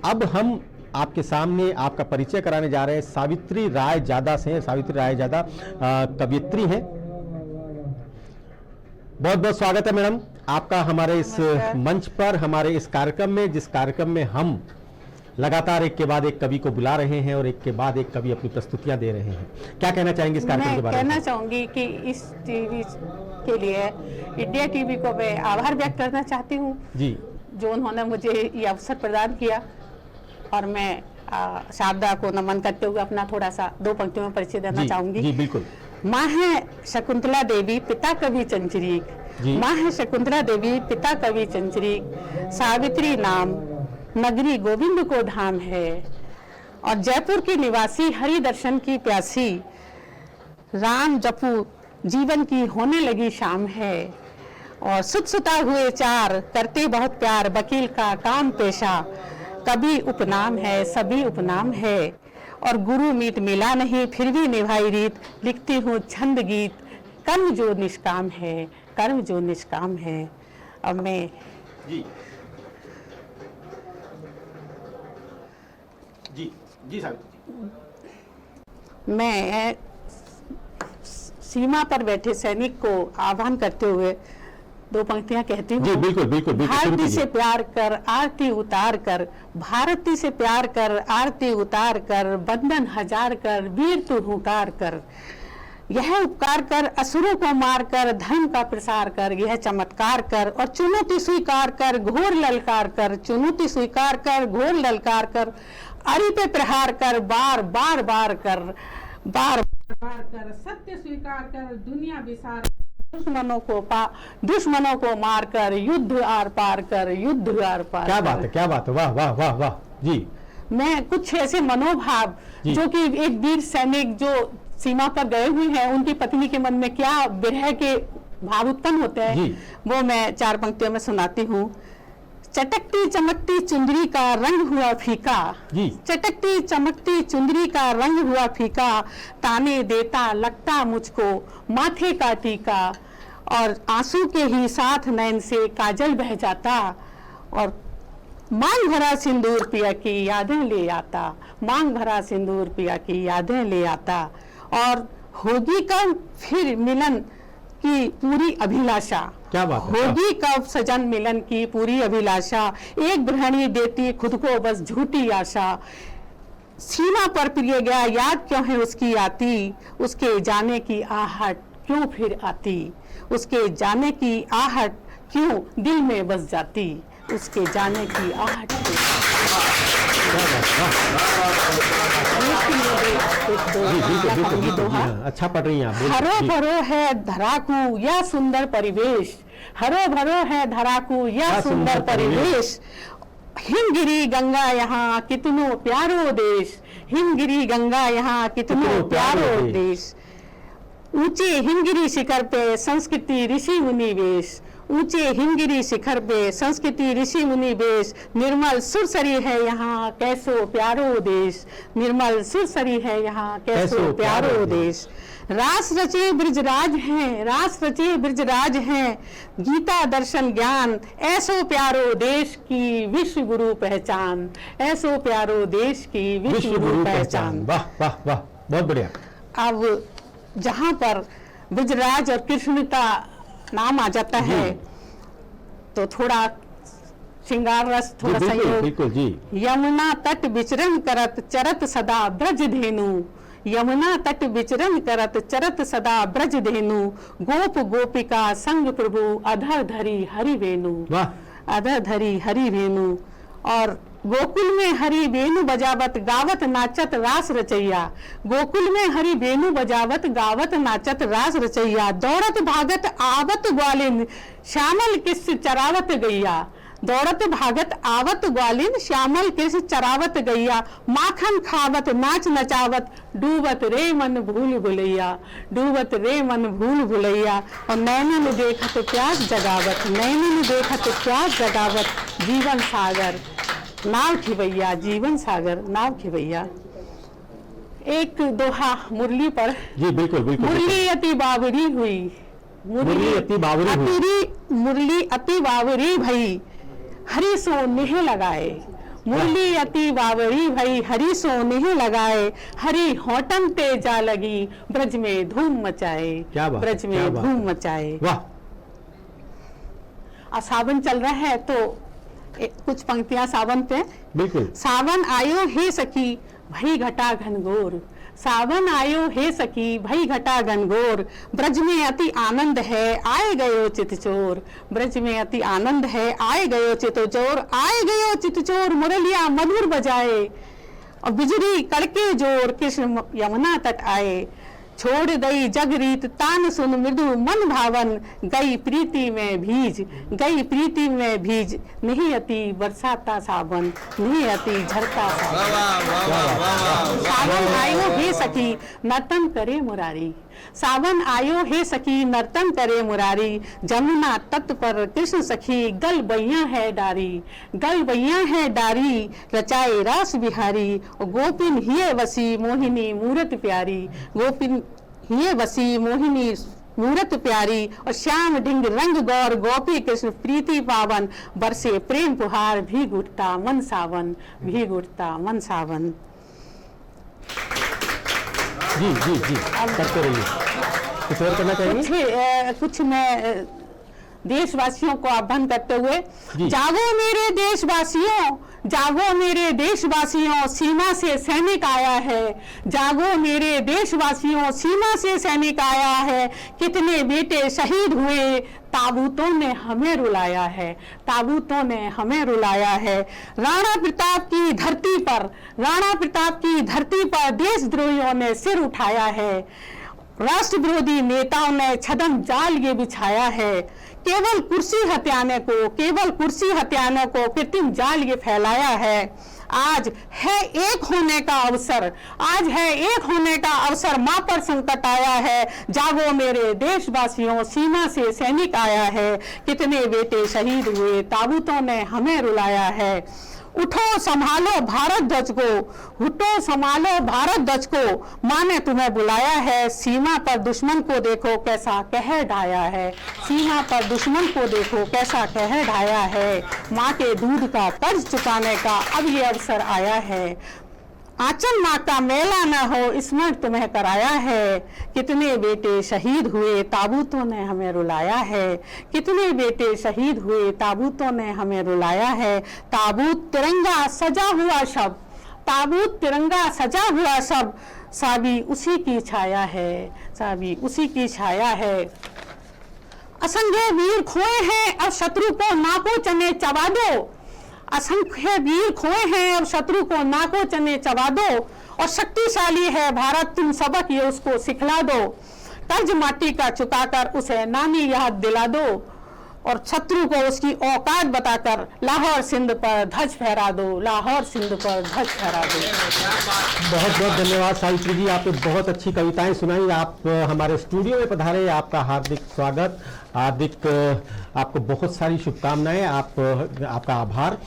अब हम आपके सामने आपका परिचय कराने जा रहे हैं सावित्री राय जादा से। सावित्री राय जादा कवयित्री हैं। बहुत बहुत स्वागत है मैडम आपका हमारे इस मंच पर, हमारे इस कार्यक्रम में, जिस कार्यक्रम में हम लगातार एक के बाद एक कवि को बुला रहे हैं और एक के बाद एक कवि अपनी प्रस्तुतियां दे रहे हैं। क्या कहना चाहेंगे इस कार्यक्रम के बारे में? मैं कहना चाहूंगी कि इस टीवी के लिए, इंडिया टीवी को मैं आभार व्यक्त करना चाहती हूँ जी, जो उन्होंने मुझे ये अवसर प्रदान किया। और मैं शारदा को नमन करते हुए अपना थोड़ा सा 2 पंक्तियों में परिचय देना चाहूंगी। जी बिल्कुल। माँ है शकुंतला देवी, पिता कवि चंचरीक। माँ है शकुंतला देवी, पिता कवि चंचरीक। सावित्री नाम, नगरी गोविंद को धाम है। और जयपुर की निवासी, हरि दर्शन की प्यासी। राम जपू जीवन की होने लगी शाम है। और सुत-सुता हुए चार, करते बहुत प्यार, वकील का काम पेशा। कभी उपनाम है, सभी उपनाम है। और गुरु मीत मिला नहीं, फिर भी निभाई रीत। लिखती हूँ छंद गीत, कर्म जो निष्काम है, कर्म जो निष्काम है। अब मैं जी जी जी सावित्री, मैं सीमा पर बैठे सैनिक को आह्वान करते हुए 2 पंक्तियां कहती हूँ। जी बिल्कुल बिल्कुल बिल्कुल। भारती से प्यार कर, आरती उतार कर। भारती से प्यार कर, आरती उतार कर। बंधन हजार कर, वीर तू हुंकार कर। यह उपकार कर, असुरों को मार कर। धर्म का प्रसार कर, यह चमत्कार कर। और चुनौती स्वीकार कर, घोर ललकार कर। चुनौती स्वीकार कर, घोर ललकार कर। अरि पे प्रहार कर, बार बार बार कर। बार बार कर, सत्य स्वीकार कर। दुनिया विसार, दुश्मनों को मार कर। युद्ध आर पार कर, युद्ध आर पार। क्या बात है, क्या बात है, वाह वाह वाह वाह जी। मैं कुछ ऐसे मनोभाव जो कि एक वीर सैनिक जो सीमा पर गए हुए हैं, उनकी पत्नी के मन में क्या विरह के भाव उत्पन्न होते हैं, वो मैं 4 पंक्तियों में सुनाती हूँ। चटकती चमकती चुंदरी का रंग हुआ फीका। चटकती चमकती चुंदरी का रंग हुआ फीका। ताने देता लगता मुझको माथे का टीका। और आंसू के ही साथ नैन से काजल बह जाता। और मांग भरा सिंदूर पिया की यादें ले आता। मांग भरा सिंदूर पिया की यादें ले आता। और होगी कब फिर मिलन की पूरी अभिलाषा। क्या बात है, होगी कब सजन मिलन की पूरी अभिलाषा। एक गृहिणी देती खुद को बस झूठी आशा। सीमा पर प्रिय गया, याद क्यों है उसकी आती। उसके जाने की आहट क्यों फिर आती। उसके जाने की आहट क्यों दिल में बस जाती। उसके जाने की आहट अच्छा पढ़ रही हैं। हरो भरो है धराकू या सुंदर परिवेश। हरो भरो है धराकू या सुंदर परिवेश। हिमगिरी गंगा यहाँ कितनो प्यारो देश। हिमगिरी गंगा यहाँ कितनो प्यारो देश। ऊंचे हिमगिरी शिखर पे संस्कृति ऋषि मुनि वेश। ऊंचे हिमगिरी शिखर पे संस्कृति ऋषि मुनि वेश। निर्मल सुरसरी है यहाँ कैसो प्यारो देश। निर्मल सुरसरी है यहाँ कैसो प्यारो देश। रास रचे ब्रजराज हैं, रास रचे ब्रजराज हैं। गीता दर्शन ज्ञान ऐसो प्यारो देश की विश्व गुरु पहचान। ऐसो प्यारो देश की विश्व गुरु पहचान। वाह वाह वाह, बहुत बढ़िया। अब जहाँ पर ब्रजराज और कृष्ण का नाम आ जाता है तो थोड़ा श्रृंगार रस, थोड़ा संयोग। बिल्कुल जी। यमुना तट विचरण करत चरत सदा ब्रज धेनु। यमुना तट विचरण करत चरत सदा ब्रज धेनु। गोप गोपिका संग प्रभु अधर धरी हरि वेणु। अधर धरी हरि वेणु। और गोकुल में हरि वेणु बजावत गावत नाचत रास रचैया। गोकुल में हरि वेणु बजावत गावत नाचत रास रचैया। दौड़त भागत आवत ग्वालिन श्यामल किस चरावत गैया। दौड़त भागत आवत ग्वालिन श्यामल किस चरावत गैया। माखन खावत नाच नचावत डूबत रे मन भूल भुलैया। डूबत रे मन भूल भुलैया। और नैनन देखत प्यास जगावत, नैनन देखत प्यास जगावत। जीवन सागर नाव खिवैया, जीवन सागर नाव खिवैया। एक दोहा मुरली पर। जी बिल्कुल बिल्कुल। मुरली अति बावरी हुई। मुरली अति बावरी हुई। मुरली अति बावरी भई। हरि सो नेह लगाए। मुरली अति बावरी भई हरि सो नहीं लगाए, हरि होटम ते जा लगी ब्रज में धूम मचाए, क्या बात, ब्रज क्या में बात धूम है। मचाए। वाह, सावन चल रहा है तो कुछ पंक्तियां सावन पे। बिल्कुल। सावन आयो हे सखी भई घटा घनघोर, सावन आयो हे सखी भई घटा घनघोर, ब्रज में अति आनंद है आए गयो चितचोर, ब्रज में अति आनंद है आए गयो चितचोर, आए गयो चितचोर मुरलिया मधुर बजाए, और बिजली कड़के जोर कृष्ण यमुना तट आए, छोड़ दई जग रीत तान सुन मृदु मन भावन, गई प्रीति में भीज, गई प्रीति में भीज, नहीं अति बरसाता सावन, नहीं अति झरता सावन। सावन आयो हे सखी नर्तन करे मुरारी, सावन आयो हे सखी नर्तन करे मुरारी, जमुना तट पर कृष्ण सखी गल बैया है डारी, गल बैया है डारी रचाए रास बिहारी, गोपिन हिये वसी मोहिनी मूरत प्यारी, गोपिन हिये वसी मोहिनी मूरत प्यारी, और श्याम ढिंग रंग गौर गोपी कृष्ण प्रीति पावन, बरसे प्रेम पुहार भीग उठता मन सावन, भीग उठता मन सावन। जी जी जी, करते रहिए। कुछ और करना चाहिए? कुछ मैं देशवासियों को आह्वान करते हुए, जागो मेरे देशवासियों, जागो मेरे देशवासियों, सीमा से सैनिक आया है, जागो मेरे देशवासियों, सीमा से सैनिक आया है, कितने बेटे शहीद हुए ताबूतों ने हमें रुलाया है, ताबूतों ने हमें रुलाया है, राणा प्रताप की धरती पर, राणा प्रताप की धरती पर देशद्रोहियों ने सिर उठाया है, राष्ट्र विरोधी नेताओं ने छद्म जाल ये बिछाया है, केवल कुर्सी हत्याने को, केवल कुर्सी हत्याने को कृत्रिम जाल ये फैलाया है। आज है एक होने का अवसर, आज है एक होने का अवसर, मां पर संकट आया है, जागो मेरे देशवासियों, सीमा से सैनिक आया है, कितने बेटे शहीद हुए ताबूतों ने हमें रुलाया है, उठो संभालो भारत ध्वज को, उठो संभालो भारत ध्वज को, माँ ने तुम्हें बुलाया है, सीमा पर दुश्मन को देखो कैसा कहर ढाया है, सीमा पर दुश्मन को देखो कैसा कहर ढाया है, माँ के दूध का कर्ज चुकाने का अब ये अवसर आया है, आंचल माँ का मेला न हो स्मरण तुम्हें कराया है, कितने बेटे शहीद हुए ताबूतों ने हमें रुलाया है, कितने बेटे शहीद हुए ताबूतों ने हमें रुलाया है, ताबूत तिरंगा सजा हुआ शब, ताबूत तिरंगा सजा हुआ शब, साबी उसी की छाया है, साबी उसी की छाया है, असंख्य वीर खोए हैं अब शत्रु को नाको चने चबा दो, असंख्य वीर खोए हैं अब शत्रु को नाको चने चबा दो, और शक्तिशाली है भारत तुम सबक ये उसको सिखला दो, कर्ज माटी का चुकाकर उसे नानी याद दिला दो, और शत्रु को उसकी औकात बताकर लाहौर सिंध पर ध्वज फहरा दो, लाहौर सिंध पर ध्वज फहरा दो। बहुत बहुत धन्यवाद सावित्री जी, आपने बहुत अच्छी कविताएं सुनाई। आप हमारे स्टूडियो में पधारे, आपका हार्दिक स्वागत, हार्दिक आपको बहुत सारी शुभकामनाएं, आपका आभार।